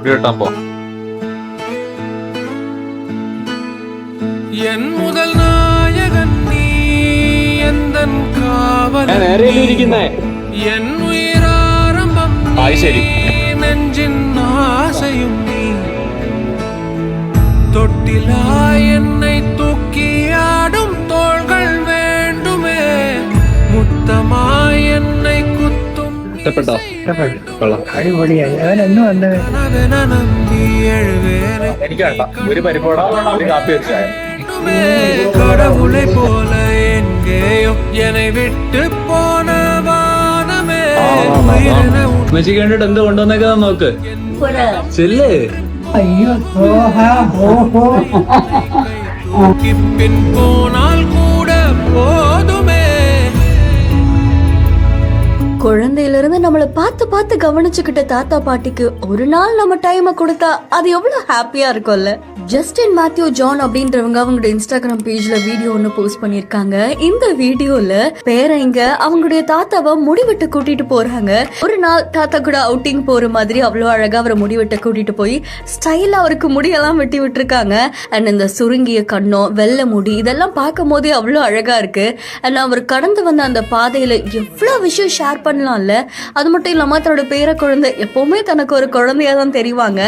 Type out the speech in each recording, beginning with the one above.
வீட்டான் போ. என் முதல் நாயகன் நீ எந்தன் காவலன் என் உயிராரம்பம் நெஞ்சின் ஆசையும் நீ தொட்டிலா என்னை தூக்கி ஆடும் தோள்கள் வேண்டுமே முத்தமாய் என்னை குத்தும் நம்பி எழுவேனே ഒരു പരിപ്പോട ഒരു കാപ്പി വെച്ചാൽ கடவுளை போல எங்கேயோ என்னை விட்டு போன வானமே കണ്ടിട്ട് എന്ത് കൊണ്ടുവന്നൊക്കെ നോക്ക് ചെല്ല്. ஐயோ பின் போனால் கூட போதுமே. குழந்தையில இருந்து நம்மளை பார்த்து பார்த்து கவனிச்சுக்கிட்ட தாத்தா பாட்டிக்கு ஒரு நாள் நம்ம டைமை கொடுத்தா அது எவ்வளவு ஹாப்பியா இருக்கும்ல. ஜஸ்டின் மேத்யூ ஜான் அப்படின்றவங்க அவங்களுடைய இன்ஸ்டாகிராம் பேஜ்ல வீடியோ ஒன்னு போஸ்ட் பண்ணிருக்காங்க. இந்த வீடியோல பேரங்க அவங்களுடைய தாத்தாவை முடிவெட்டு கூட்டிட்டு போறாங்க. ஒரு நாள் தாத்தா கூட அவுட்டிங் போற மாதிரி அவ்வளவு அழகா அவரை முடிவெட்ட கூட்டிட்டு போய் ஸ்டைலா அவருக்கு முடியெல்லாம் வெட்டி விட்டுருக்காங்க. அண்ட் இந்த சுருங்கிய கண்ணம் வெள்ளை முடி இதெல்லாம் பார்க்கும் போதே அவ்வளவு அழகா இருக்கு. அண்ட் அவர் கடந்து வந்த அந்த பாதையில எவ்வளவு விஷயம் ஷேர் பண்ணலாம்ல. அது மட்டும் இல்லாம தன்னோட பேர குழந்தை எப்பவுமே தனக்கு ஒரு குழந்தையா தான் தெரிவாங்க.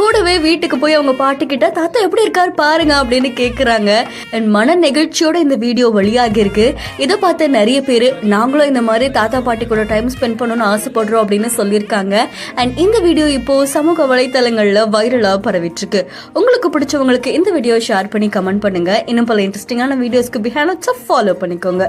கூடவே வீட்டுக்கு போய் அவங்க பாட்டி கிட்ட தாத்தா எப்படி இருக்காரு பாருங்க அப்படின்னு கேக்குறாங்க. அண்ட் மன நெகிழ்ச்சியோட இந்த வீடியோ வெளியாகி இருக்கு. இதை பார்த்து நிறைய பேரு நாங்களும் இந்த மாதிரி தாத்தா பாட்டி கூட டைம் ஸ்பெண்ட் பண்ணணும்னு ஆசைப்படுறோம் அப்படின்னு சொல்லியிருக்காங்க. அண்ட் இந்த வீடியோ இப்போ சமூக வலைத்தளங்கள்ல வைரலா பரவிட்டு இருக்கு. உங்களுக்கு பிடிச்சவங்களுக்கு இந்த வீடியோ ஷேர் பண்ணி கமெண்ட் பண்ணுங்க. இன்னும் பல இன்ட்ரெஸ்டிங்கான வீடியோஸ்க்கு பிஹைண்ட் ஃபாலோ பண்ணிக்கோங்க.